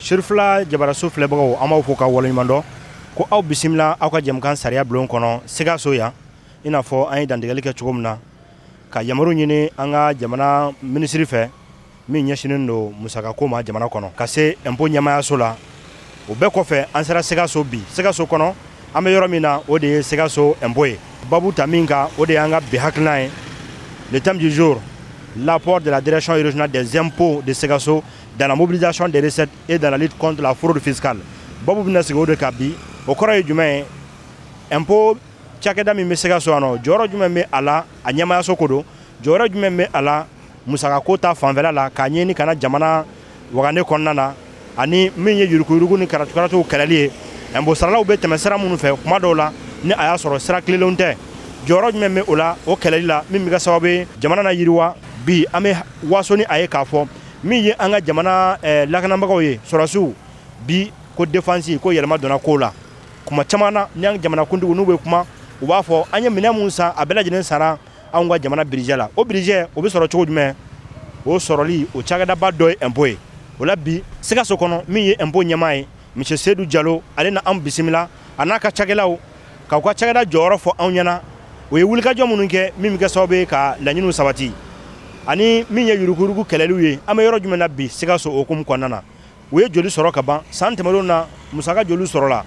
Shirifla Jabarasu filɛbagaw an b'aw fo k'aw waleɲuman dɔn ko aw bisimila aw ka jɛmukan sariya bulon kɔnɔ Sikaso yan i n'a fɔ an ye dantigɛli kɛ cogo min na ka yamaru ɲini an ka jamana minisiri fɛ min ɲɛsinen don musakako ma jamana kɔnɔ ka se impôt ɲɛmaayaso la o bɛɛ kɔfɛ an sera Sikaso bi Sikaso kɔnɔ an bɛ yɔrɔ min na o de ye Sikaso impôt ye babu ta min kan o de y'an ka bi hakilina ye le thème du jour l'apport de la direction régionale des impôts de Sikaso dans la mobilisation des recettes et dans la lutte contre la fraude fiscale. Babu bina sigi o de ka bi o kɔrɔ ye jumɛn ye impôt cakɛda min bɛ Sikaso yan nɔ jɔyɔrɔ jumɛn bɛ a la a ɲɛmaayaso ko don jɔyɔrɔ jumɛn bɛ a la musakako ta fanfɛla la k'a ɲɛɲini ka na jamana wagane kɔnɔna na ani min ye yuruguyurugu ni karatu-karatuw kɛlɛli ye impôt saralaw bɛ tɛmɛ sira minnu fɛ kuma dɔw la ni a y'a sɔrɔ sira tilenlenw tɛ jɔyɔrɔ jumɛn bɛ o la o kɛlɛli la min bɛ kɛ sababu ye jamana na yiriwa bi an bɛ waso ni a ye k'a fɔ min ye an ka jamana lakanabagaw ye sɔrɔsiw bi ko défense ko yɛlɛma donna ko la kuma caman na ni an jamana kuntigiw n'u bɛ kuma u b'a fɔ an ye minɛn mun san a bɛɛ lajɛlen sara anw ka jamana budget la o budget o bɛ sɔrɔ cogo jumɛn o sɔrɔli o cakɛdaba dɔ ye impôt ye o la bi Sikaso kɔnɔ min ye impôt ɲɛmaa ye monsieur Seydou Diallo ale na an bisimila a n'a ka cakɛlaw k'aw ka cakɛda jɔyɔrɔ fɔ anw ɲɛna o ye wulikajɔ minnu kɛ min bɛ kɛ sababu ye ka laɲiniw sabati ani min ye yuruguyurugu kɛlɛliw ye an bɛ yɔrɔ jumɛn na bi Sikaso hukumu kɔnɔna na u ye joli sɔrɔ ka ban san tɛmɛnlenw na musaka joliw sɔrɔla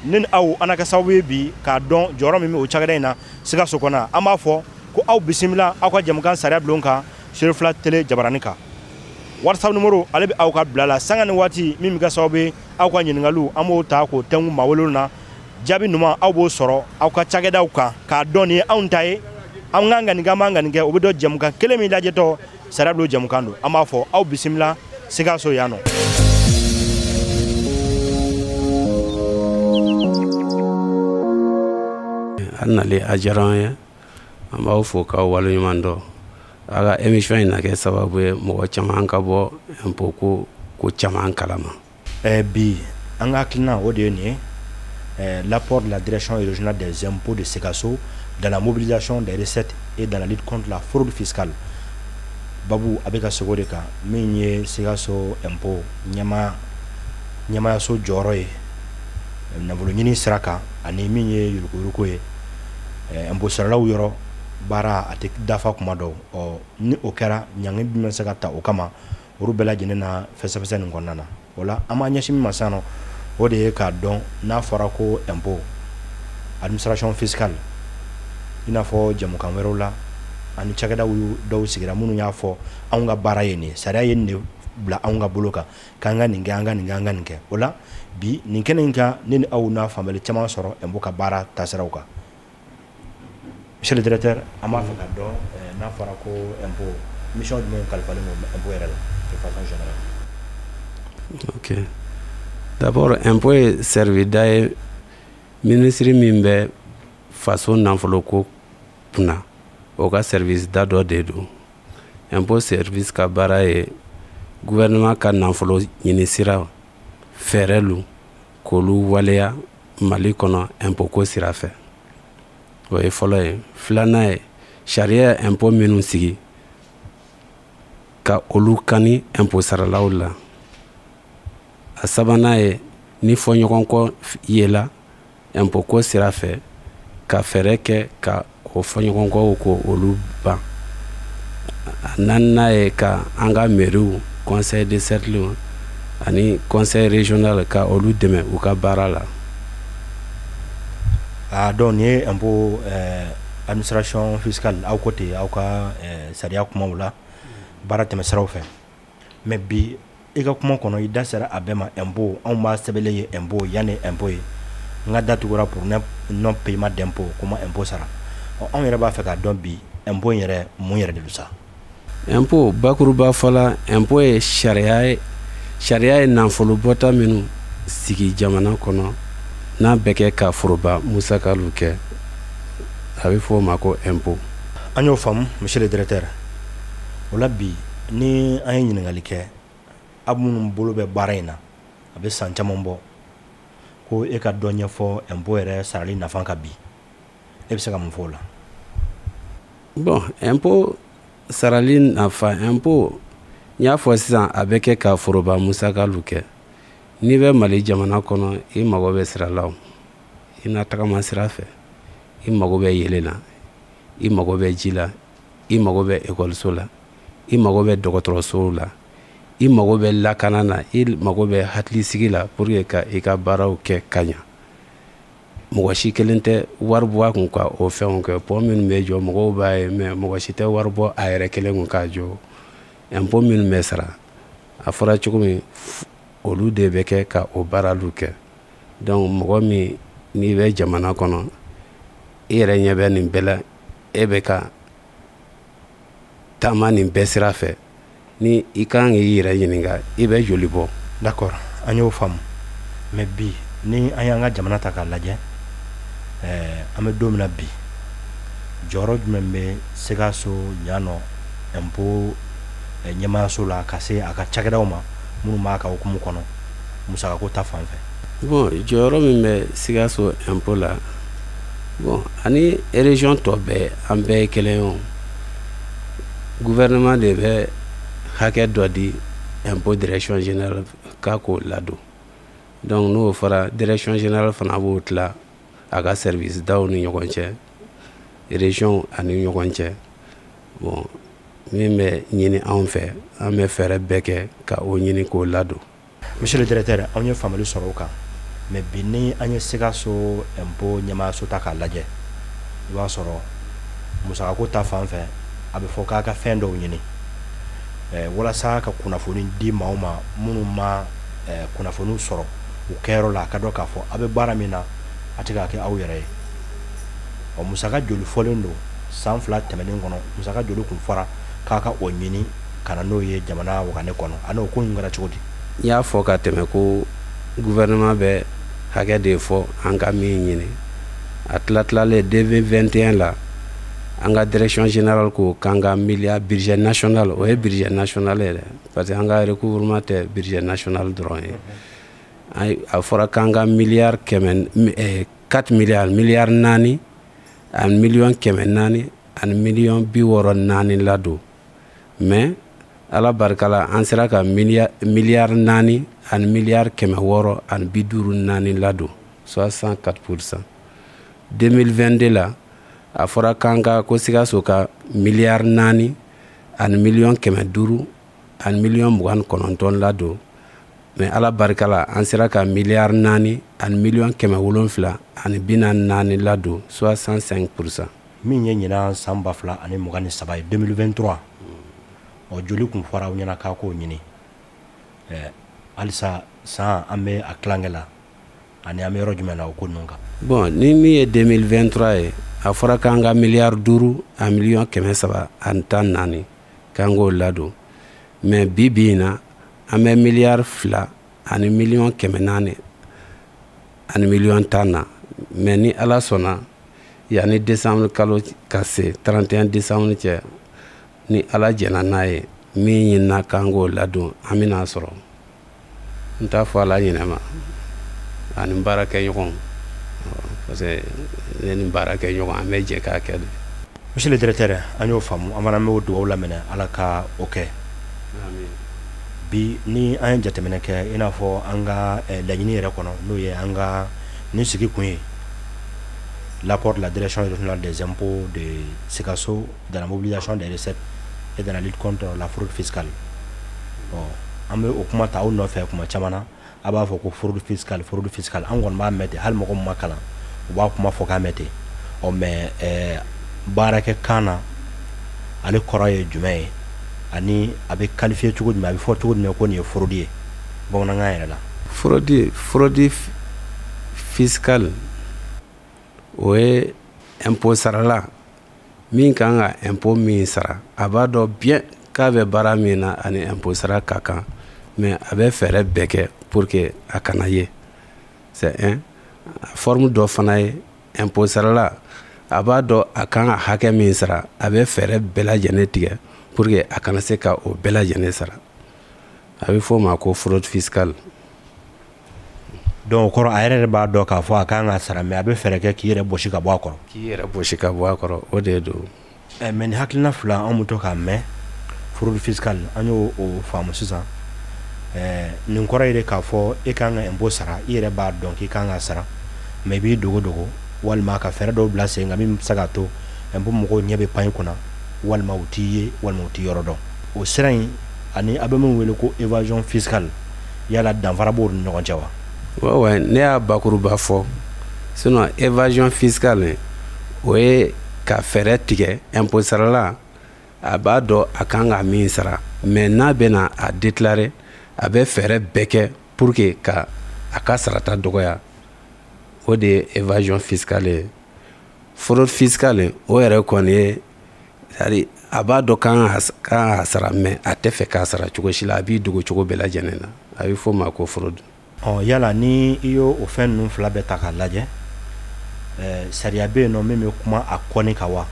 ne ni aw an ka kɛ sababu ye bi k'a dɔn jɔyɔrɔ min bɛ o cakɛda in na Sikaso kɔnɔ an b'a fɔ ko aw bisimila aw ka jɛmukan sariya bulon kan Shirifla télé Jabarani kan WhatsApp numéro ale bɛ aw ka bila la sanga ni waati min bɛ kɛ sababu ye aw ka ɲininkaliw an b'o ta k'o tɛnku maa welew na jaabi ɲuman aw b'o sɔrɔ aw ka cakɛdaw kan k'a dɔn nin ye anw ta ye an kan ka nin kɛ an b'an ka nin kɛ o bɛ dɔn jɛmukan kelen min lajɛtɔ sariya bulon jɛmukan don an b'a fɔ aw bisimila Sikaso yan nɔ. A nali a diyara an ye an b'aw fo k'aw waleɲuman dɔn a ka émission in na kɛ sababu ye mɔgɔ caman ka bɔ impôt ko caman kalama. Bi an ka hakilina o de ye nin ye l'apport de la direction régionale des impôts de Sikaso dans la mobilisation des recettes et dans la lutte contre la fraude fiscale. Babu a bɛ ka sego de kan min ye Sikaso impôt ɲɛmaayaso jɔyɔrɔ ye nafolo ɲini sira kan ani min ye yuruguyurugu ye impôt saralaw yɔrɔ baara a tɛ dafa kuma dɔw ni o kɛra ɲangi bɛ se ka ta o kama olu bɛɛ lajɛlen na fɛsɛfɛsɛ nin kɔnɔna na o la an b'a ɲɛsin min ma sisan nɔ o de ye k'a dɔn n'a fɔra ko impôt administration fiscale i n'a fɔ jɛmukan wɛrɛw la ani cakɛdaw dɔw sigira minnu y'a fɔ anw ka baara ye nin ye sariya ye nin de bila anw ka bolo kan k'an ka nin kɛ an ka nin kɛ an ka nin kɛ o la bi nin kɛnɛ in kan ne ni aw n'a faamuyali caman sɔrɔ impôt ka baara taasiraw kan. Monsieur le directeur an b'a fɛ ka dɔn n'a fɔra ko impôt mission jumɛn kalifalen don impôt yɛrɛ la de façon générale. Ok, d'abord impôt ye servida ye minisiri min bɛ faso nafoloko kunna o ka service da dɔ de don. Impôt service ka baara ye gouvernement ka nafolo ɲini sira fɛɛrɛlu k'olu waleya Mali kɔnɔ impôt ko sira fɛ o ye fɔlɔ ye. Filanan ye sariya impôt minnu sigi ka olu kani impôt saralaw la. A sabanan ye ni fɔɲɔgɔnkɔ yela impôt ko sira fɛ ka fɛɛrɛ kɛ ka o fɔɲɔgɔnkɔw ko olu ban. A naaninan ye ka an ka mairies conseil de cercle ani conseil régional ka olu dɛmɛ u ka baara la. Donc nin ye impôt administration fiscale aw ko ten aw ka sariya kumaw la baara tɛmɛ siraw fɛ mais bi i ka kuma kɔnɔ i da sera a bɛɛ ma impôt anw b'a sɛbɛnlen ye impôt yanni impôt ye n ka da tugura pour non paiement d'impôt comment impôt sara anw yɛrɛ b'a fɛ k'a dɔn bi impôt yɛrɛ mun yɛrɛ de don sa. Impôt bakuruba fɔla impôt ye sariya ye nafolo bɔta minnu sigi jamana kɔnɔ n'a bɛ kɛ ka foroba musakalu kɛ a bɛ fɔ o ma ko impôt. An y'o faamu monsieur le directeur o la bi ni an ye ɲininkali kɛ aw minnu bolo bɛ baara in na a bɛ san caman bɔ ko e ka dɔ ɲɛfɔ impôt yɛrɛ sarali nafa ka bi e bɛ se ka mun fɔ o la. Bon impôt sarali nafa impôt n y'a fɔ sisan a bɛ kɛ ka foroba musakalu kɛ n'i bɛ Mali jamana kɔnɔ i mago bɛ sira la i n'a tagama sira fɛ i mago bɛ yelen na i mago bɛ ji la i mago bɛ ekɔliso la i mago bɛ dɔgɔtɔrɔsow la i mago bɛ lakana na i mago bɛ hakilisigi la pour que ka i ka baaraw kɛ ka ɲa mɔgɔ si kelen tɛ wari bɔ a kun ka o fɛnw kɛ pont minnu bɛ jɔ mɔgɔw b'a ye mais mɔgɔ si tɛ wari bɔ a yɛrɛ kelen kun k'a jɔ impôt minnu bɛ sara a fɔra cogo min olu de bɛ kɛ ka o baaralu kɛ donc mɔgɔ min n'i bɛ jamana kɔnɔ i yɛrɛ ɲɛ bɛ nin bɛɛ la e bɛ ka taama nin bɛɛ sira fɛ ni i kan k'i yɛrɛ ɲininka i bɛ joli bɔ. D'accord, an y'o faamu mais bi ni an y'an ka jamana ta k'a lajɛ an bɛ don min na bi jɔyɔrɔ jumɛn bɛ Sikaso ɲanɔ impôt ɲɛmaayaso la ka se a ka cakɛdaw ma minnu b'a ka hukumu kɔnɔ musakako ta fan fɛ. Bon jɔyɔrɔ min bɛ Sikaso impôt la bon ani région tɔ bɛɛ an bɛɛ ye kelen ye gouvernement de bɛ hakɛ dɔ di impôt direction générale k'a k'o ladon donc n'o fɔra direction générale fana b'o tila a ka service daw ni ɲɔgɔn cɛ région ani ɲɔgɔn cɛ bon min bɛ ɲini anw fɛ an bɛ fɛɛrɛ bɛɛ kɛ ka o ɲini k'o ladon. Monsieur le directeur anw ye faamuyali sɔrɔ o kan mais bi ni an ye Sikaso impôt ɲɛmaayaso ta k'a lajɛ i b'a sɔrɔ musakako ta fan fɛ a bɛ fɔ k'a ka fɛn dɔw ɲini walasa ka kunnafoni di maaw ma minnu ma kunnafoniw sɔrɔ u kɛyɔrɔ la a ka dɔn k'a fɔ a bɛ baara min na a tɛ k'a kɛ aw yɛrɛ ye musaka joli fɔlen don san 2 tɛmɛnen kɔnɔ musaka joli kun fɔra k'a ka o ɲini ka na n'o ye jamana wakane kɔnɔ a n'o ko in kɛra cogo di. N y'a fɔ ka tɛmɛ ko gouvernement bɛ hakɛ de fɔ an ka min ɲini a tilatilalen 2021 la an ka direction générale ko k'an ka milliard budget national o ye budget national yɛrɛ parce que an ka recouvrement tɛ budget national dɔrɔn ye a fɔra k'an ka milliard 4 milliards milliard 4 ani million 400 ani million 64 ladon mais ala barika la an sera ka milliard 4 ani milliard 600 ani 54 ladon 64%. 2022 la a fɔra k'an ka ko Sikaso ka milliard 4 ani million 500 ani million 29 ladon mais ala barika la an sera ka milliard 4 ani million 700 ani 44 ladon 65%. Min ye ɲinan san 2023 ye 2023 o joli kun fɔra aw ɲɛna k'a k'o ɲini halisa san an bɛ a tilankɛ la ani an bɛ yɔrɔ jumɛn na o ko ninnu kan. Bon ni min ye 2023 ye a fɔra k'an ka milliard 5 a million 700 ani 14 k'an k'o ladon mais bi in na an bɛ milliard 2 ani million 400 ani million 10 mais ni ala sɔnna yani décembre kalo ka se 31 décembre cɛ ni ala jɛna n'a ye min ɲinina k'an k'o ladon an bɛna sɔrɔ n t'a fɔ ala ɲinɛma ani baarakɛɲɔgɔn parce que ne ni baarakɛɲɔgɔn an bɛ jɛ k'a kɛ de. Monsieur le directeur an y'o faamu an fana b'o dugawu laminɛ ala ka o kɛ. Bi ni an ye jateminɛ kɛ i n'a fɔ an ka laɲini yɛrɛ kɔnɔ n'o ye an ka ni sigi kun ye l'apport de la direction régionale des impôts de Sikaso dans la mobilisation des recettes et dans la lutte contre la fraude fiscale. An bɛ o kuma ta aw nɔfɛ kuma caman na a b'a fɔ ko fraude fiscale an kɔni b'a mɛn ten hali mɔgɔ min ma kalan u b'a kuma fɔ k'a mɛn ten mais baarakɛ kan na ale kɔrɔ ye jumɛn ye ani a bɛ qualifier cogo jumɛn a bɛ fɔ cogo jumɛn ko nin ye fraude ye bamanankan yɛrɛ la. fraude fiscale o ye impôt sarala min kan ka impôt min sara a b'a dɔn bien k'a bɛ baara min na ani impôt sara ka kan mais a bɛ fɛɛrɛ bɛɛ kɛ pour que a kana ye c'est un forme dɔ fana ye impôt sarala a b'a dɔn a kan ka hakɛ min sara a bɛ fɛɛrɛ bɛɛ lajɛlen tigɛ pour que a kana se ka o bɛɛ lajɛlen sara a bɛ fɔ o ma ko fraude fiscale. Donc kɔrɔ a yɛrɛ b'a dɔn k'a fɔ a kan ka sara mais a bɛ fɛɛrɛ kɛ k'i yɛrɛ bɔsi ka bɔ a kɔrɔ. K'i yɛrɛ bɔsi ka bɔ a kɔrɔ o de don. Mais ni hakilina fila an bɛ to k'a mɛn fraude fiscale an y'o faamu sisan nin kɔrɔ ye de k'a fɔ e kan ka impôt sara i yɛrɛ b'a dɔn k'i kan ka sara mais i b'i dogo dogo walima ka fɛɛrɛ dɔw bila sen kan min bɛ se k'a to impôt mɔgɔw ɲɛ bɛ pan i kunna walima u t'i ye walima u t'i yɔrɔ dɔn o sira in ani a bɛ min wele ko évasion fiscale yala danfara b'o ni ɲɔgɔn cɛ wa. ouais ne y'a bakuruba fɔ sinon évasion fiscale o ye ka fɛɛrɛ tigɛ impôt sarala a b'a dɔn a kan ka min sara mais n'a bɛna a déclarer a bɛ fɛɛrɛ bɛɛ kɛ pour que ka a ka sarata dɔgɔya o de ye évasion fiscale ye. Fraude fiscale o yɛrɛ kɔni ye c'est-à-dire a b'a dɔn kan ka sara mais a tɛ fɛ k'a sara cogo si la a b'i dogo cogo bɛɛ lajɛlen na a bɛ fɔ o ma ko fraude. Yala ni i y'o o fɛn ninnu fila bɛɛ ta k'a lajɛ sariya bɛ yen nɔ min bɛ kuma a kɔni kan wa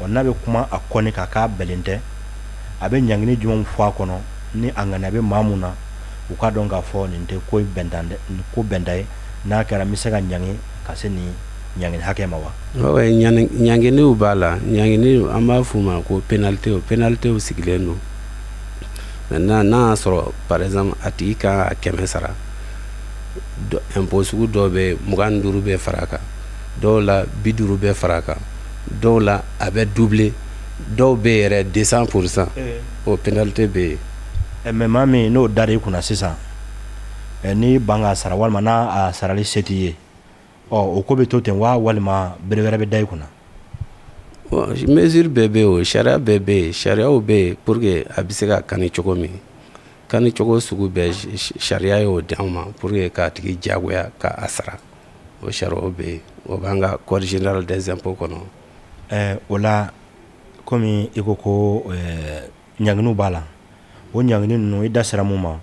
n'a bɛ kuma a kɔni kan k'a bɛlen tɛ a bɛ ɲangini jumɛnw fɔ a kɔnɔ ni a ŋaniya bɛ maa mun na u ka dɔn k'a fɔ nin tɛ ko bɛnda ye n'a kɛra n bɛ se ka ɲangi ka se nin ɲangini hakɛ ma wa. ɲanginiw b'a la ɲanginiw an b'a f'u ma ko pénalités sigilen don maintenant n'a y'a sɔrɔ par exemple a tigi kan ka 100 sara impôt sugu dɔw bɛ 25 bɛ fara a kan dɔw la 50 bɛ fara a kan dɔw la a bɛ doubler dɔw bɛ yɛrɛ 200% o pénalité bɛ yen. mais maa min n'o da i kunna sisan ni ban k'a sara walima n'a sarali se t'i ye o ko bɛ to ten wa walima bere wɛrɛ bɛ da i kunna. mesure bɛɛ bɛ yen o sariya bɛɛ bɛ yen sariyaw bɛ yen pour que a bɛ se ka kani cogo min kani cogo sugu bɛɛ sariya y'o di an ma pour que k'a tigi diyagoya k'a sara o sariyaw bɛ yen o b'an ka code général des impôts kɔnɔ. o la komi i ko ɲanginiw b'a la o ɲangini ninnu i da sera mun ma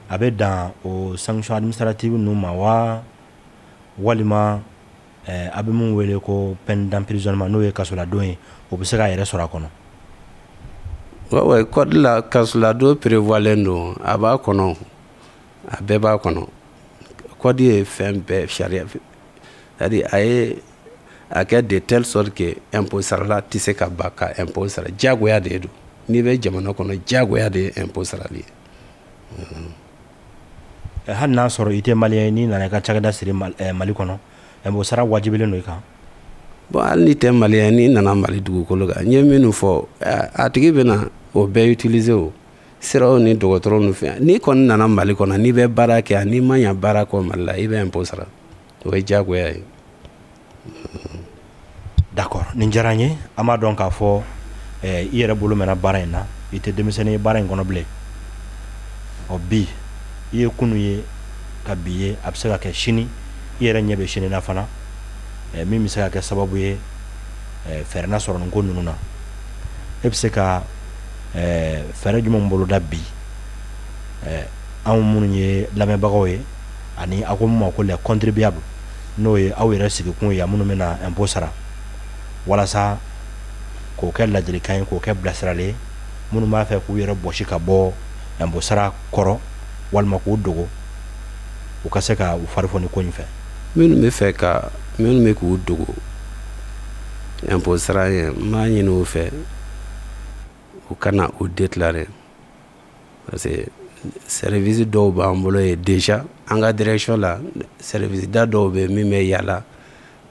a bɛ dan o sanction administrative ninnu ma wa walima a bɛ mun wele ko peine d'emprisonnement n'o ye kasoladon ye o bɛ se k'a yɛrɛ sɔrɔ a kɔnɔ. ouais code la kasoladon prévoilen don a b'a kɔnɔ a bɛɛ b'a kɔnɔ code ye fɛn bɛɛ sariya c'est-à-dire a ye a kɛ de telle sorte que impôt sarala tɛ se ka ban ka impôt sara diyagoya de don n'i bɛ jamana kɔnɔ diyagoya de ye impôt sarali ye. hali n'a sɔrɔ i tɛ maliyɛn ye n'i nana i ka cakɛda siri Mali kɔnɔ impôt sara wajibilen don i kan. bon hali n'i tɛ maliyɛn n'i nana Mali dugukolo kan n ye minnu fɔ a tigi bɛna o bɛɛ utiliser o siraw ni dɔgɔtɔrɔw ni fɛn n'i kɔni nana Mali kɔnɔ n'i bɛ baara kɛ n'i ma ɲɛ baara kɔ Mali la i bɛ impôt sara o ye diyagoya ye. d'accord nin diyara n ye an b'a dɔn k'a fɔ i yɛrɛ bolo mɛnna baara in na i tɛ denmisɛnnin ye baara in kɔnɔ bilen bi i ye kunun ye ka bi ye a bɛ se ka kɛ sini i yɛrɛ ɲɛ bɛ sini na fana min bɛ se ka kɛ sababu ye fɛɛrɛ na sɔrɔ nin ko ninnu na e bɛ se ka fɛɛrɛ jumɛn boloda bi anw minnu ye lamɛnbagaw ye ani aw ko min ma ko les contribuables n'o ye aw yɛrɛ sigikun ye minnu bɛna impôt sara walasa k'o kɛ ladilikan ye k'o kɛ bilasirali ye minnu b'a fɛ k'u yɛrɛ bɔsi ka bɔ impôt sara kɔrɔ walima k'u dogo u ka se ka u fari fɔ ni ko in fɛ. minnu bɛ k'u dogo impôt sara ye n b'a ɲini u fɛ u kana o déclarer parce que service dɔw b'an bolo ye déjà an ka direction la service da dɔw bɛ min bɛ yaala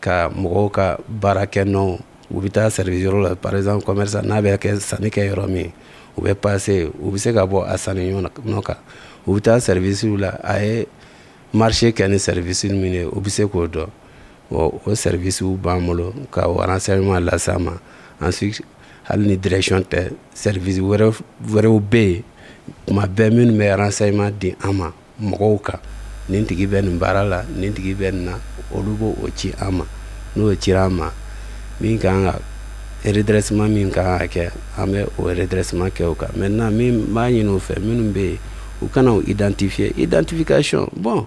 ka mɔgɔw ka baarakɛnɔw u bɛ taa service yɔrɔ la par exemple commerçant n'a bɛ kɛ sanni kɛ yɔrɔ min u bɛ passer u bɛ se ka bɔ a sanni nɔ kan u bɛ taa service la a ye marché kɛ ni service min ye u bɛ se k'o dɔn o service b'an bolo ka o renseignement lase an ma ensuite hali ni direction tɛ service wɛrɛw bɛ yen tuma bɛɛ minnu bɛ renseignement di an ma mɔgɔw kan nin tigi bɛ nin baara la nin tigi bɛ nin na olu b'o ci an ma n'o cira an ma min kan ka redressement min kan ka kɛ an bɛ o redressement kɛ o kan maintenant min b'a ɲini u fɛ minnu bɛ yen u kana o identifier identification bon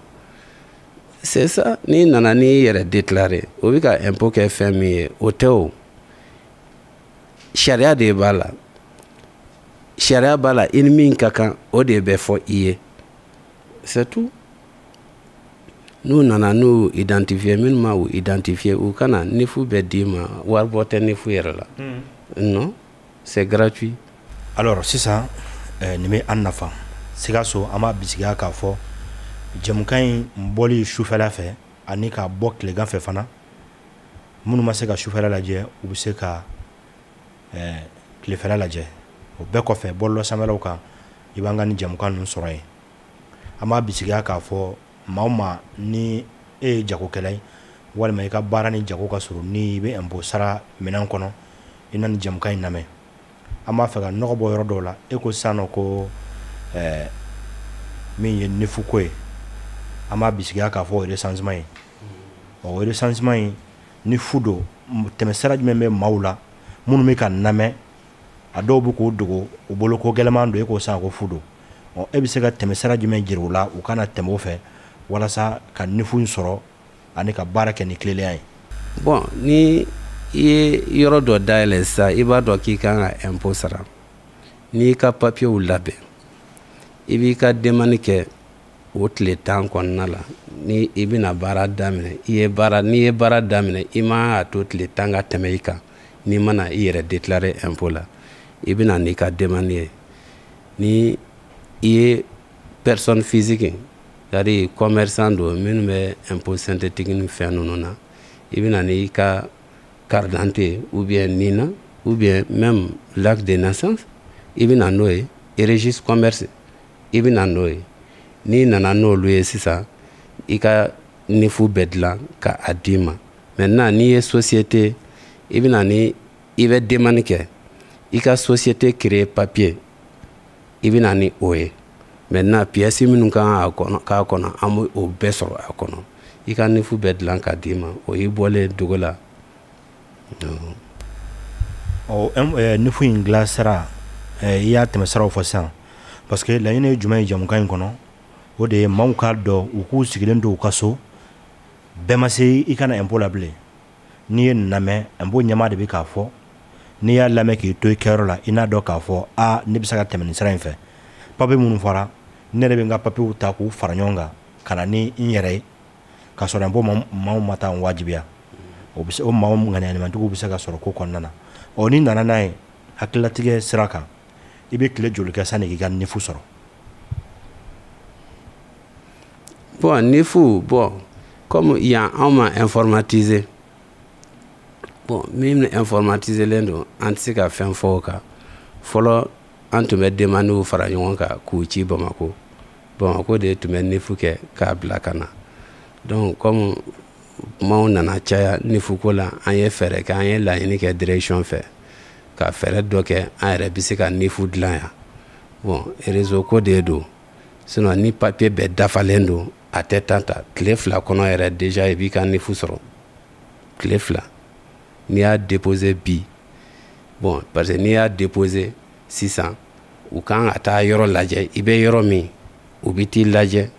c'est ça n'i nana n'i yɛrɛ déclarer o bɛ ka impôt kɛ fɛn min ye o tɛ o sariya de b'a la sariya b'a la i ni min ka kan o de bɛ fɔ i ye c'est tout n'u nana n'u identifier minnu ma o identifier u kana nefu bɛ d'i ma wari bɔ tɛ nefu yɛrɛ la non c'est gratuit. alors sisan nin bɛ an nafa Sikaso an b'a bisigiya k'a fɔ jɛmukan in bɔli sufɛla fɛ ani ka bɔ tilegan fɛ fana minnu ma se ka sufɛla lajɛ u bɛ se ka tilefɛla lajɛ o bɛɛ kɔfɛ bɔlɔlɔ sanfɛlaw kan i b'an ka ni jɛmukan ninnu sɔrɔ yen an b'a bisigiya k'a fɔ maa o maa ni e ye jagokɛla ye walima i ka baara ni jago ka surun ni i bɛ impôt sara minɛn kɔnɔ i na ni jɛmukan in lamɛn an b'a fɛ ka nɔgɔ bɔ yɔrɔ dɔw la e ko sisan nɔ ko min ye nifu ko ye an b'a bisigiya k'a fɔ o recensement ye o recensement in ni fu don tɛmɛsira jumɛn bɛ maaw la minnu bɛ ka lamɛn a dɔw bɛ k'o dogo u bolo ko gɛlɛman don e k'o san ko fu don e bɛ se ka tɛmɛsira jumɛn jira u la u kana tɛmɛ o fɛ walasa ka nifu in sɔrɔ ani ka baara kɛ ni tileliya ye. Bon ni i ye yɔrɔ dɔ dayɛlɛ sisan i b'a dɔn k'i kan ka impôt sara n'i ka papiyew labɛn i b'i ka demande kɛ o tile 10 kɔnɔna la ni i bɛna baara daminɛ n'i ye baara daminɛ i ma a to tile 10 ka tɛmɛ i kan n'i mana i yɛrɛ déclarer impôt la i bɛna n'i ka demande ye ni i ye personne physique c'est-à-dire commerçant don minnu bɛ impôt synthétique ni fɛn ninnu na i bɛna n'i ka carte d'identité ou bien NINA ou bien même l'acte de naissance i bɛna n'o ye et registre commerce i bɛna n'o ye n'i nana n'olu ye sisan i ka nifu bɛɛ dilan ka a d'i ma maintenant n'i ye société i bɛna ni i bɛ demande kɛ i ka société créer papier i bɛna ni o ye maintenant pièces minnu kan k'a kɔnɔ an bɛ o bɛɛ sɔrɔ a kɔnɔ i ka nifu bɛɛ dilan ka d'i ma o y'i bɔlen dogo la. Nifu in dilan sira i y'a tɛmɛ siraw fɔ sisan parce que laɲini ye jumɛn ye jamukan in kɔnɔ o de ye maaw k'a dɔn u k'u sigilen don u ka so bɛɛ ma se i kana impôt la bilen n'i ye nin lamɛn impôt ɲɛmaa de bɛ k'a fɔ n'i y'a lamɛn k'i to i kɛyɔrɔ la i n'a dɔn k'a fɔ ne bɛ se ka tɛmɛ nin sira in fɛ papiye minnu fɔra ne yɛrɛ bɛ n ka papiyew ta k'u fara ɲɔgɔn kan ka na ni n yɛrɛ ye k'a sɔrɔ impôt maaw ma taa n wajibiya o maaw ŋaniyaɲumantigiw bɛ se ka sɔrɔ ko kɔnɔna na n'i nana n'a ye hakililatigɛ sira kan i bɛ tile joli kɛ sanni k'i ka nifu sɔrɔ. Bon nifu comme yan anw ma informatiser min informatiser len don an tɛ se ka fɛn fɔ o kan fɔlɔ an tun bɛ demandew fara ɲɔgɔn kan k'u ci Bamako de tun bɛ nifu kɛ k'a bila ka na donc comme kumaw nana caya nifuko la an ye fɛɛrɛ kɛ an ye laɲini kɛ direction fɛ ka fɛɛrɛ dɔ kɛ an yɛrɛ bɛ se ka nifu dilan yan réseau ko de don sinon ni papier bɛɛ dafalen don a tɛ temps ta tile 2 kɔnɔ yɛrɛ déjà i b'i ka nifu sɔrɔ tile 2 n'i y'a déposer bi parce que n'i y'a déposer sisan u kan ka taa yɔrɔ lajɛ i bɛ yɔrɔ min u bɛ t'i lajɛ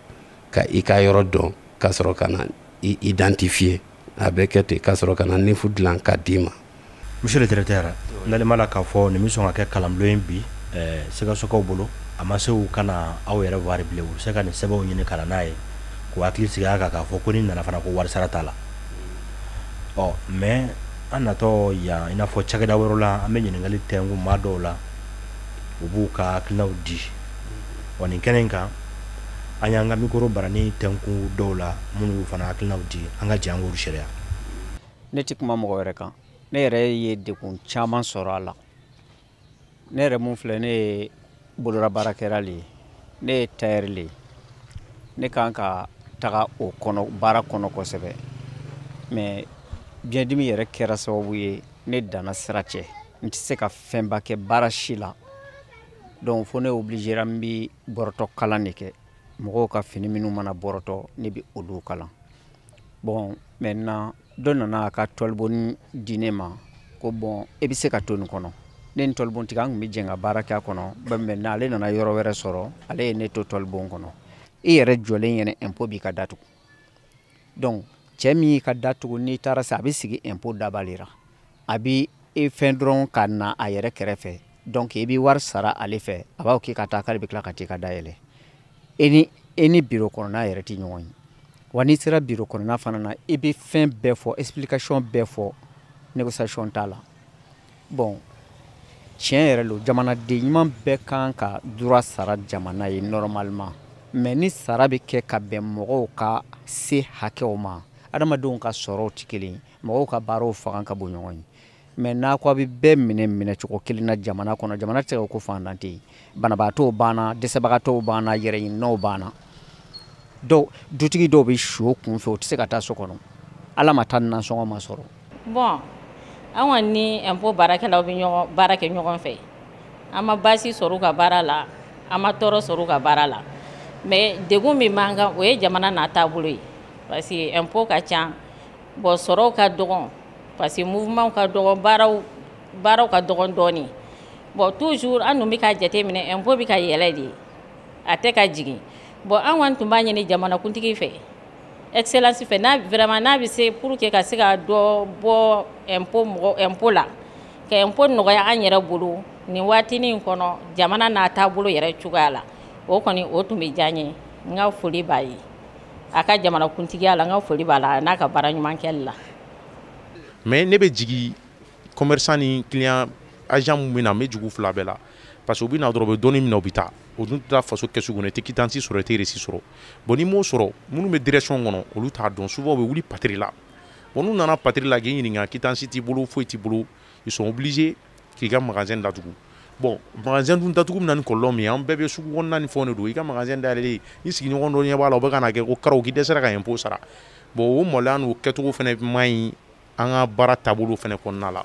ka i ka yɔrɔ dɔn ka sɔrɔ ka na i identifier a bɛ kɛ ten ka sɔrɔ ka na nifu dilan ka d'i ma. Monsieur le directeur n'ale ma la k'a fɔ nin bɛ sɔn ka kɛ kalanbulon ye bi Sikasokaw bolo a ma se u kana aw yɛrɛ wari bilen u bɛ se ka nin sɛbɛnw ɲini ka na n'a ye k'u hakili sigi a kan k'a fɔ ko ni nana fana ko wari sara t'a la mais an natɔ yan i n'a fɔ cakɛda wɛrɛw la an bɛ ɲininkali tɛnku maa dɔw la u b'u ka hakilinaw di wa nin kɛnɛ in kan an y'an ka mikoro barani tɛnku dɔw la minnu y'u fana hakilinaw di an ka jɛ an k'olu sariya. Ne tɛ kuma mɔgɔ wɛrɛ kan ne yɛrɛ ye degun caman sɔrɔ a la ne yɛrɛ mun filɛ ne ye bololabaarakɛla le ye ne ye tailleur le ye ne kan ka taga o kɔnɔ baara kɔnɔ kosɛbɛ mais biɲɛdimi yɛrɛ kɛra sababu ye ne danna sira cɛ n tɛ se ka fɛnba kɛ baara si la donc fo ne obligera n bɛ bɔrɔtɔ kalan de kɛ mɔgɔw ka fini minnu mana bɔrɔtɔ ne bɛ olu kalan bon maintenant dɔ nana a ka tɔliboni di ne ma ko bon e bɛ se ka to nin kɔnɔ ne ni tɔlibontigi an tun bɛ jɛ ka baara kɛ a kɔnɔ maintenant ale nana yɔrɔ wɛrɛ sɔrɔ ale ye ne to tɔlibon kɔnɔ i yɛrɛ jɔlen ɲɛna impôt b'i ka datugu donc cɛ min y'i ka datugu n'i taara se a bɛ sigi impôt dabali la a bɛ e fɛn dɔrɔn ka na a yɛrɛ kɛrɛfɛ donc i bɛ wari sara ale fɛ a b'a fɔ k'i ka taa k'ale bɛ tila ka t'i ka dayɛlɛ e ni bureau kɔnɔna yɛrɛ tɛ ɲɔgɔn ye wa n'i sera bureau kɔnɔna fana na i bɛ fɛn bɛɛ fɔ explication bɛɛ fɔ négociation t'a la bon tiɲɛ yɛrɛ lo jamanaden ɲuman bɛɛ kan ka droit sara jamana ye normalement mais ni sara bɛ kɛ ka bɛn mɔgɔw ka se hakɛw ma adamadenw ka sɔrɔw tɛ kelen mɔgɔw ka baaraw fanga ka bon ɲɔgɔn ye mais n'a ko a bɛ bɛɛ minɛ cogo kelen na jamana kɔnɔ jamana tɛ se ka ko fantan tɛ yen banabaatɔw banna dɛsɛbagatɔw banna yɛrɛɲininaw banna dutigi dɔw bɛ si o kun fɛ o tɛ se ka taa so kɔnɔ ala ma taa nasɔngɔ ma sɔrɔ. Bon an kɔni ni impôt baarakɛlaw bɛ baara kɛ ɲɔgɔn fɛ an ma baasi sɔrɔ u ka baara la an ma tɔɔrɔ sɔrɔ u ka baara la mais degun min b'an kan o ye jamana n'a taabolo ye parce que impôt ka ca bon sɔrɔw ka dɔgɔn parce que mouvement ka dɔgɔn baaraw ka dɔgɔn dɔɔni bon toujours an dun bɛ ka jateminɛ impôt bɛ ka yɛlɛ de a tɛ ka jigin bon an kɔni tun b'a ɲini jamanakuntigi fɛ excellence fɛ vraiment n'a bɛ se pour que ka se ka dɔ bɔ impôt la ka impôt nɔgɔya an yɛrɛ bolo nin waatinin kɔnɔ jamana n'a taabolo yɛrɛ cogoya la o kɔni o tun bɛ diya n ye n ka foli b'a ye a ka jamanakuntigiya la n ka foli b'a la n'a ka baara ɲuman kɛli la. mais ne bɛ jigi commerçant ni client agent mun bɛ na n bɛ jigi u fila bɛɛ la parce que u bɛ na dɔrɔn u bɛ dɔɔni minɛ u bɛ taa o dun tɛ taa faso kɛsu kɔnɔ i tɛ quittance sɔrɔ i tɛ reçu sɔrɔ bon ni m'o sɔrɔ minnu bɛ direction kɔnɔ olu t'a dɔn souvent u bɛ wuli patrie la bon n'u nana patrie la k'i ɲininka quittance t'i bolo foyi t'i bolo ils sont obligés k'i ka magasin datugu bon magasin dun datugu bɛ na ni kɔlɔlɔ min ye an bɛɛ bɛ sugu kɔnɔna ni fɛnw de don i ka magasin dayɛlɛlen i sigiɲɔgɔn dɔ ɲɛ b'a la o bɛ ka na kɛ ko karaw k'i dɛsɛra ka impôt sara bon o maloya n'o kɛcogo fana man ɲi an ka baara taabolo fana kɔnɔna la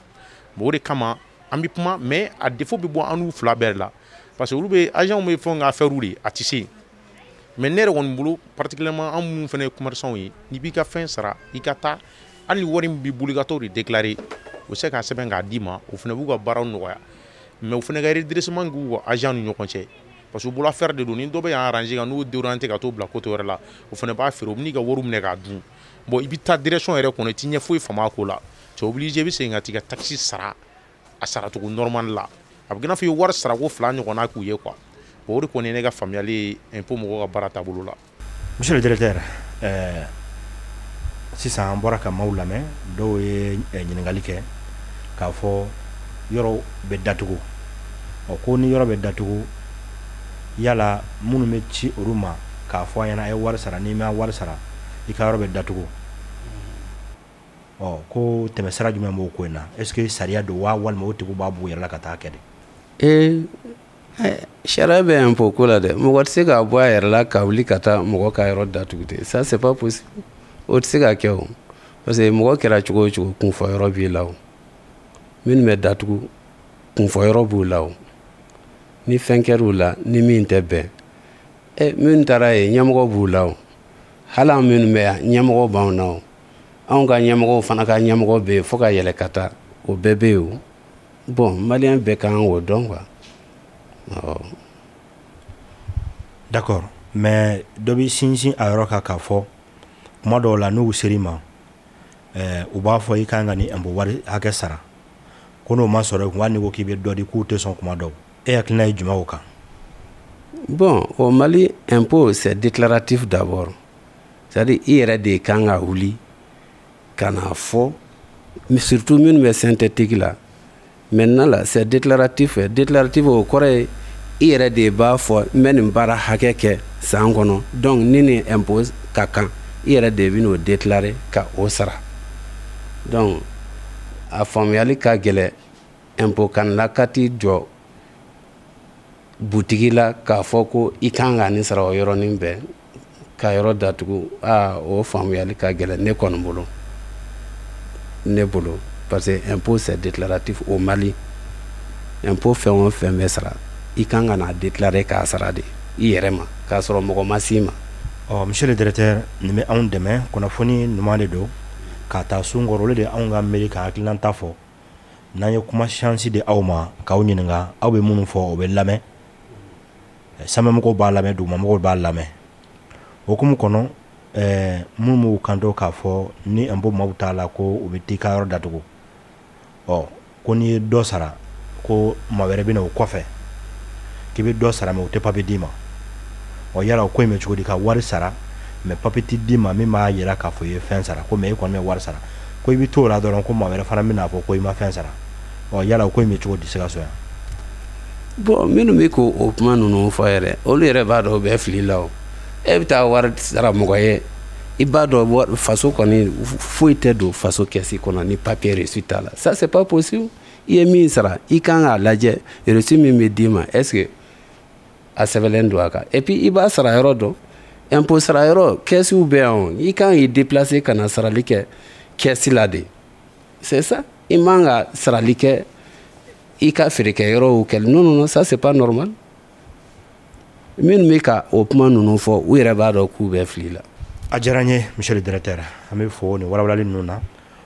bon o de kama an bɛ kuma mais a défaut bɛ bɔ an n'u fila bɛɛ la parce que olu bɛ agent bɛ fɛn ka affaire de a tɛ se mais ne yɛrɛ kɔni bolo particulièrement an minnu fana ye commerçant ye n'i b'i ka fɛn sara i ka taa hali ni wari min b'i bolo i ka t'o de déclarer o se k'a sɛbɛn k'a d'i ma o fana b'u ka baaraw nɔgɔya mais o fana ka redressement k'u ka agent ni ɲɔgɔn cɛ parce que u bolo affaire de don ni dɔ bɛ y'an arranger ka n'o déorienté ka t'o bila côté wɛrɛ la o fana b'a feere o bɛ n'i ka wariw minɛ k'a dun bon i bɛ taa direction yɛrɛ kɔnɔ i t'i ɲɛ foyi faamu a ko la tu es obligé i bɛ segin ka t'i ka taxe sara a saracogo normal la a bɛ kɛ i n'a fɔ i ye wari sara ko fila ɲɔgɔnna k'u ye quoi bon o de kɔni ye ne ka faamuyali ye impôt mɔgɔw ka baara taabolo la. monsieur le directeur sisan an bɔra ka maaw lamɛn dɔw ye ɲininkali kɛ k'a fɔ yɔrɔ bɛ datugu ko ni yɔrɔ bɛ datugu yala minnu bɛ ci olu ma k'a fɔ an ɲɛna a ye wari sara n'i ma wari sara i ka yɔrɔ bɛ datugu ko tɛmɛsira jumɛn b'o ko in na est ce que sariya don wa walima o tigiw b'a b'u yɛrɛ la ka taa kɛ de. Sariya bɛ impôt ko la dɛ mɔgɔ tɛ se k'a bɔ a yɛrɛ la ka wuli ka taa mɔgɔ ka yɔrɔ datugu ten ça c'est pas possible o tɛ se ka kɛ o parce que mɔgɔ kɛra cogo o cogo kunfɔyɔrɔ b'i la o minnu bɛ datugu kunfɔyɔrɔ b'u la o ni fɛn kɛr'u la ni min tɛ bɛn minnu taara yen ɲɛmɔgɔ b'u la o hali an minnu bɛ yan ɲɛmɔgɔ b'anw na o anw ka ɲɛmɔgɔw fana ka ɲɛmɔgɔ bɛ yen fo ka yɛlɛ ka taa o bɛɛ bɛ yen o bon maliyɛn bɛɛ kan k'o dɔn quoi. D'accord mais dɔ bɛ sinsin a yɔrɔ kan k'a fɔ kuma dɔw la n'u ser'i ma u b'a fɔ i kan ka nin impôt wari hakɛ sara ko n'o ma sɔrɔ hali n'i ko k'i bɛ dɔ di k'u tɛ sɔn kuma dɔw e hakilina ye jumɛn o kan. Bon au Mali impôt c'est déclaratif d'abord c'est-à-dire i yɛrɛ de kan ka wuli ka n'a fɔ mais surtout minnu bɛ synthétique la maintenant là c'est déclaratif déclaratif o kɔrɔ ye i yɛrɛ de b'a fɔ n bɛ nin baara hakɛ kɛ san kɔnɔ donc ni nin impôt ka kan i yɛrɛ de bɛ n'o déclarer ka o sara donc a faamuyali ka gɛlɛn impôt kanila ka t'i jɔ butigi la k'a fɔ ko i kan ka nin sara o yɔrɔnin bɛɛ ka yɔrɔ datugu o faamuyali ka gɛlɛn ne kɔni bolo ne bolo parce que impôt c'est déclaratif au Mali impôt fɛn o fɛn bɛ sara i kan ka n'a déclarer k'a sara de i yɛrɛ ma k'a sɔrɔ mɔgɔ ma s'i ma. monsieur le directeur nin bɛ anw dɛmɛ kunnafoni ɲuman de don k'a ta sun kɔrɔ olu de anw ka miiri ka hakilinata fɔ n'an ye kuma chance di aw ma k'aw ɲininka aw bɛ minnu fɔ o bɛ lamɛn sanfɛmɔgɔw b'a lamɛn dugumamɔgɔw b'a lamɛn o hukumu kɔnɔ minnu b'u kanto k'a fɔ ni impôt maaw t'a la ko u bɛ t'i ka yɔrɔ datugu ko n'i ye dɔ sara ko maa wɛrɛ bɛ na o kɔfɛ k'i bɛ dɔ sara mɛ u tɛ papier d'i ma yala o ko in bɛ cogo di ka wari sara mɛ papier t'i d'i ma min b'a jira k'a fɔ i ye fɛn sara ko mɛ i kɔni bɛ wari sara ko i bɛ t'o la dɔrɔn ko maa wɛrɛ fana bɛ n'a fɔ ko i ma fɛn sara yala o ko in bɛ cogo di Sikaso yan. bon minnu bɛ k'o o kuma ninnu fɔ yɛrɛ olu yɛrɛ b'a dɔn o bɛ fili la o e bɛ taa wari sara mɔgɔ ye i b'a dɔn faso kɔni foyi tɛ don faso kɛsi kɔnɔ ni papier reçu t'a la ça c'est pas possible i ye min sara i kan k'a lajɛ reçu min bɛ d'i ma est ce que a sɛbɛnlen don a kan et puis i b'a sara yɔrɔ dɔn impôt sara yɔrɔ kɛsiw bɛ yan o i kan k'i déplacer ka na sarali kɛ kɛsi la de c'est ça i man ka sarali kɛ i ka feerekɛ yɔrɔw kɛli non non non ça c'est pas normal minnu bɛ ka o kuma ninnu fɔ u yɛrɛ b'a dɔn k'u bɛ fili la. a diyara n ye monsieur le directeur an bɛ fɔ nin walawalali ninnu na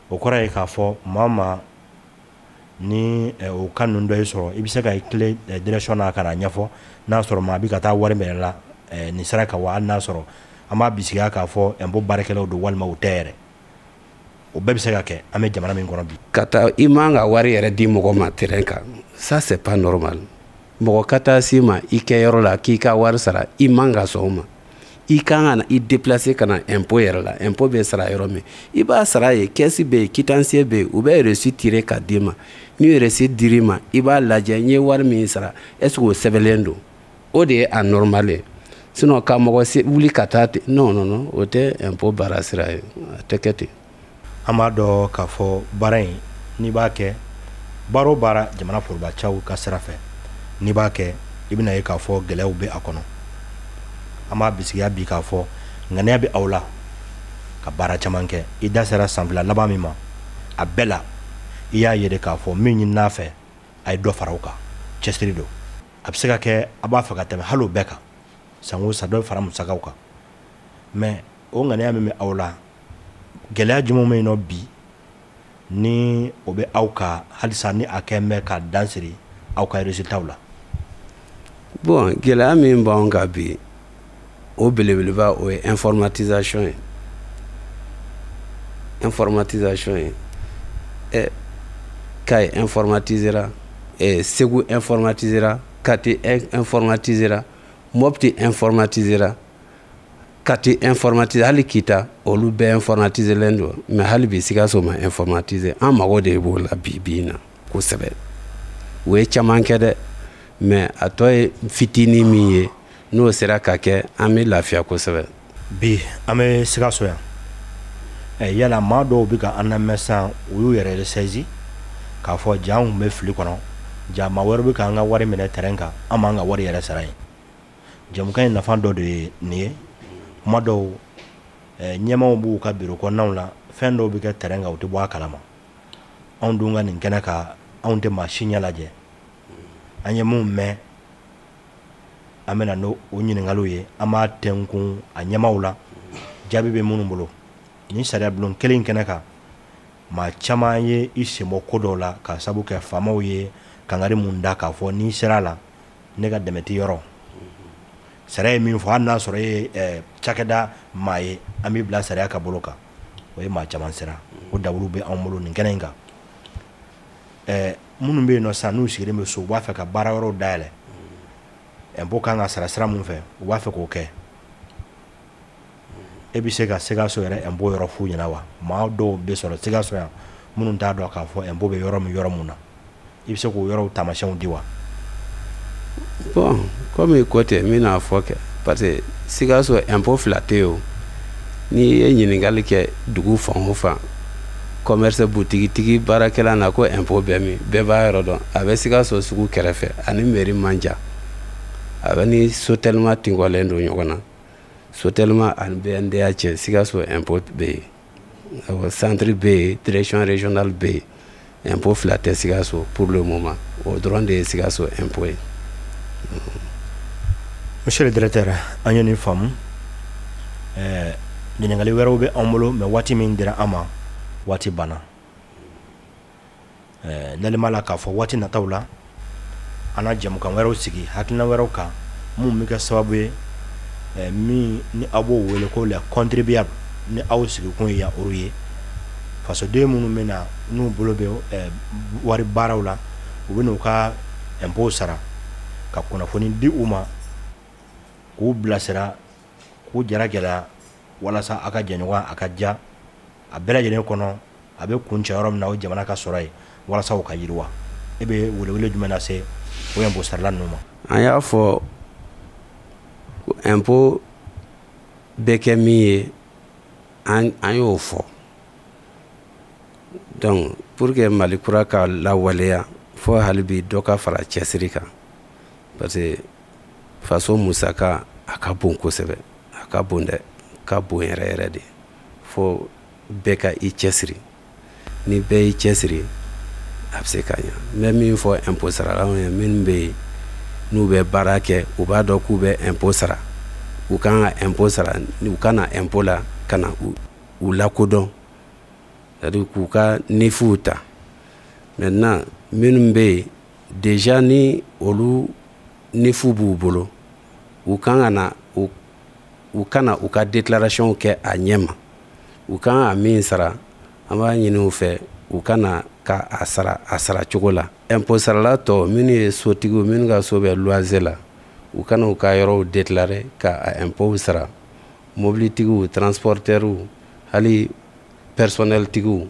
o kɔrɔ ye k'a fɔ maa ma ni o kan ninnu dɔ y'i sɔrɔ i bɛ se ka i tile direction na ka na ɲɛfɔ n'a sɔrɔ maa bɛ ka taa wari minɛ la nin sira kan wa hali n'a sɔrɔ an b'a bisigiya k'a fɔ impôt baarakɛlaw don walima u tɛ yɛrɛ o bɛɛ bɛ se ka kɛ an bɛ jamana min kɔnɔ bi. ka taa i man ka wari yɛrɛ di mɔgɔ ma terrain kan ça c'est pas normal mɔgɔ ka taa s'i ma i kɛyɔrɔ la k'i ka wari sara i man ka sɔn o ma i kan ka na i déplacer ka na impôt yɛrɛ la impôt bɛ sara yɔrɔ min i b'a sara ye kɛsi bɛ yen quittance bɛ yen u bɛ reçu tirer ka d'i ma ni reçu dir'i ma i b'a lajɛ n ye wari min sara est ce que o sɛbɛnlen don o de ye a normal ye sinon ka mɔgɔ wuli ka taa ten non non non o tɛ impôt baara sira ye a tɛ kɛ ten. an b'a dɔn k'a fɔ baara in n'i b'a kɛ baara o baara jamana forobacɛw ka sira fɛ n'i b'a kɛ i bɛna ye k'a fɔ gɛlɛyaw bɛ a kɔnɔ an b'a bisigiya bi k'a fɔ ŋaniya bɛ aw la ka baara caman kɛ i da sera san fila laban min ma a bɛɛ la i y'a ye de k'a fɔ min ɲinina fɛ a ye dɔ fara o kan cɛsiri don a bɛ se ka kɛ a b'a fɛ ka tɛmɛ hali o bɛɛ kan san o san dɔ bɛ fara musakaw kan mais o ŋaniya min bɛ aw la gɛlɛya jumɛn bɛ yen nɔ bi ni o bɛ aw ka halisa ni a kɛn bɛ ka dan siri aw ka résultat la. bon gɛlɛya min b'anw kan bi o belebeleba o ye informatisation ye informatisation ye Kayi informatisera Segu informatisera Kati informatisera Mopti informatisera Kati informatisera hali Kita olu bɛɛ informatiselen don mais hali bi Sikaso ma informatiser an mago de b'o la bi na kosɛbɛ o ye caman kɛ dɛ mais a tɔ ye fitinin min ye n'o sera ka kɛ an bɛ lafiya kosɛbɛ. bi an bɛ Sikaso yan yala maa dɔw bɛ ka an lamɛn sisan u y'u yɛrɛ saisi k'a fɔ ja anw bɛ fili kɔnɔ ja maa wɛrɛ bɛ k'an ka wari minɛ terrain kan an m'an ka wari yɛrɛ sara yen jamukan in nafa dɔ de ye nin ye kuma dɔw ɲɛmaaw b'u ka biro kɔnɔnaw la fɛn dɔw bɛ kɛ terrain kan u tɛ bɔ a kalama anw dun ka nin kɛnɛ kan anw tɛ maa si ɲɛ lajɛ an ye mun mɛn an bɛna n'o ɲininkaliw ye an b'a tɛnkun a ɲɛmaaw la jaabi bɛ minnu bolo ni sariya bulon kelen kɛnɛ kan maa caman ye i senbɔ ko dɔw la ka sabu kɛ faamaw ye kangari mun da k'a fɔ n'i sera a la ne ka dɛmɛ tɛ yɔrɔ sariya ye min fɔ hali n'a sɔrɔ e ye cakɛda maa ye an b'i bila sariya ka bolo kan o ye maa caman sera o dawulu bɛ anw bolo nin kɛnɛ in kan minnu bɛ yen nɔ sisan n'u sigilen bɛ so u b'a fɛ ka baara wɛrɛw dayɛlɛ impôt kan ka sara sira mun fɛ u b'a fɛ k'o kɛ e bɛ se ka Sikaso yɛrɛ impôt yɔrɔ f'u ɲɛna wa maa dɔw bɛ sɔrɔ Sikaso yan minnu t'a dɔn k'a fɔ impôt bɛ yɔrɔ mun na i bɛ se k'o yɔrɔw taamasiyɛnw di wa. bon comme i ko ten n bɛna fɔ kɛ parce que Sikaso impôt fila tɛ yen o n'i ye ɲininkali kɛ dugu fan o fan commerce butigitigi baarakɛla na ko impôt bɛ min bɛɛ b'a yɔrɔ dɔn a bɛ Sikaso sugu kɛrɛfɛ ani mairie man jan a bɛ ni Sotelma tingɔlen don ɲɔgɔn na Sotelma ani BNDA cɛ Sikaso impôt bɛ yen centre bɛ yen direction régionale bɛ yen impôt fila tɛ Sikaso pour le moment o dɔrɔn de ye Sikaso impôt ye. monsieur le directeur an ye nin faamu ɲininkali wɛrɛw bɛ an bolo mais waati min dira an ma waati banna n'ale la k'a fɔ waati nataw la an na jɛmukan wɛrɛw sigi hakilina wɛrɛw kan mun bɛ kɛ sababu ye min ni aw b'o wele ko les contribuables ni aw sigikun ye yan olu ye fasoden minnu bɛ na n'u bolo bɛ wari baaraw la u bɛ n'u ka impôt sara ka kunnafoni di u ma k'u bilasira k'u jaragɛlɛya walasa a ka jɛɲɔgɔn a ka ja a bɛɛ lajɛlen kɔnɔ a bɛ kun cɛ yɔrɔ min na o jamana ka sɔrɔ ye walasa u ka yiriwa e bɛ welewele jumɛn lase o impôt sarala ninnu ma. An y'a fɔ impôt bɛ kɛ min ye an y'o fɔ. Donc pour que Mali kura ka lawaleya fo hali bi dɔ ka fara cɛsiri kan parce que faso musaka a ka bon kosɛbɛ, a ka bon dɛ, ka bon yɛrɛ yɛrɛ de, fo bɛɛ ka i cɛsiri. Ni bɛɛ y'i cɛsiri a bɛ se ka ɲa. N bɛ min fɔ impôt saralaw ye minnu bɛ yen n'u bɛ baara kɛ u b'a dɔn k'u bɛ impôt sara, u kan ka impôt sara, u ka na impôt la ka na u lakodɔn, c'est-à-dire k'u ka nifuw ta. Maintenant minnu bɛ yen déjà ni olu nifu b'u bolo u kan ka na u kana u ka déclaration kɛ a ɲɛma, u kan ka min sara an b'a ɲini u fɛ u kana ka a sara cogo la. Impôt sarala tɔ minnu ye sotigiw minnu ka so bɛ loyer la u kana u ka yɔrɔw déclarer ka a impôt sara. Mobilitigiw, transporteurs, hali personnel tigiw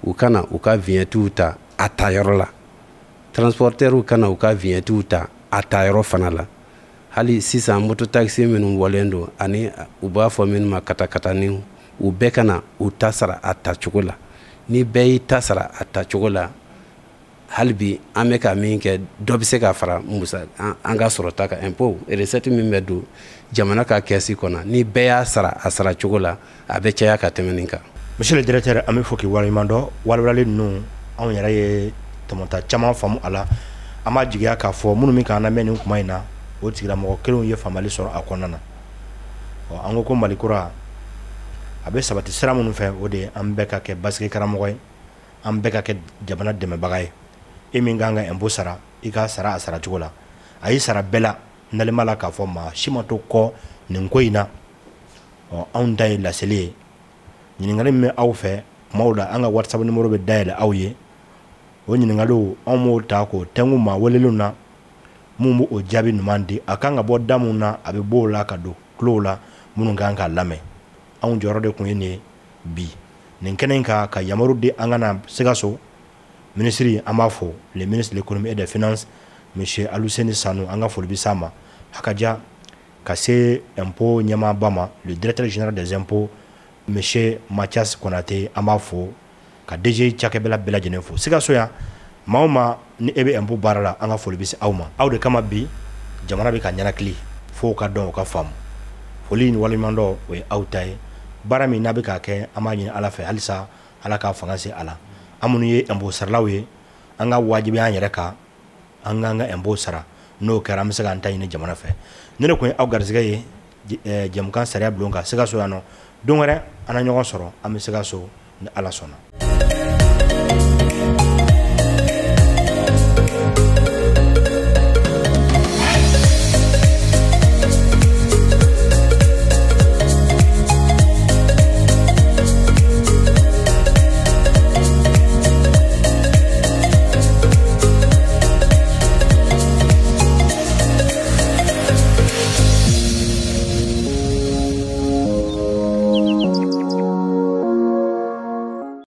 u kana u ka vignettiw ta a tayɔrɔ la. Transporteurs kana u ka vignettiw ta a tayɔrɔ fana la. Hali sisan moto taxi minnu wɔlen don ani u b'a fɔ minnu ma katakataniw u bɛɛ kana u ta sara a tacogo la. Ni bɛɛ y'i ta sara a tacogo la hali bi an bɛ ka min kɛ dɔ bɛ se ka fara an ka sɔrɔta kan impôt recette min bɛ don jamana ka kɛsi kɔnɔ ni bɛɛ y'a sara a sara cogo la a bɛ caya ka tɛmɛ nin kan. Monsieur le directeur, an bɛ fɔ k'i waleɲuman dɔn, walewaleli ninnu anw yɛrɛ ye tɔmɔta caman faamu a la. An b'a jigiya k'a fɔ minnu min k'an lamɛn nin kuma in na o tigilamɔgɔ kelenw ye faamuyali sɔrɔ a kɔnɔna na. An ko Mali kura a bɛ sabati sira minnu fɛ o de ye an bɛɛ ka kɛ basigi karamɔgɔ ye, an bɛɛ ka kɛ jamana dɛmɛbaga ye. E min kan ka impôt sara i ka sara a sara cogo la, a y'i sara bɛɛ la nalen b'a la k'a fɔ maa si ma to kɔ nin ko in na. Anw ta ye laseli ye, ɲininkali min bɛ aw fɛ kumaw la an ka WhatsApp numéro bɛ dayɛlɛ aw ye, o ɲininkaliw anw b'o ta k'o tɛnku maa welelenw na mun b'o jaabi ɲuman di. A kan ka bɔ da mun na a bɛ bɔ o la ka don kulow la minnu kan k'a lamɛn. Anw jɔyɔrɔ de tun ye nin ye bi nin kɛnɛ in kan ka yamaru di an ka na Sikaso. Ministre an b'a fɔ le ministre de l'économie et des finances monsieur Aluseni Sanu, an ka foli bɛ s'a ma. Hakaja ka se impôt ɲɛmaaba ma le directeur général des impôts monsieur Mathias Konate, an b'a fɔ ka DG cakɛbɛla bɛɛ lajɛlen fo. Sikaso yan maa o maa ni e bɛ impôt baara la an ka foli bɛ se aw ma. Aw de kama bi jamana bɛ ka ɲanakili fo ka dɔn o ka faamu. Foli ni waleɲuman dɔn o ye aw ta ye. Baara min n'a bɛ k'a kɛ an b'a ɲini Ala fɛ halisa Ala k'a fanga se a la. An minnu ye impôt saralaw ye an ka wajibi an yɛrɛ kan an k'an ka impôt sara, n'o kɛra an bɛ se k'an ta ɲini jamana fɛ. Ne de kun ye aw garisɛgɛ ye jɛmukan sariya bulon kan Sikaso yan nɔ. Don wɛrɛ an na ɲɔgɔn sɔrɔ an bɛ Sikaso ni Ala sɔnna.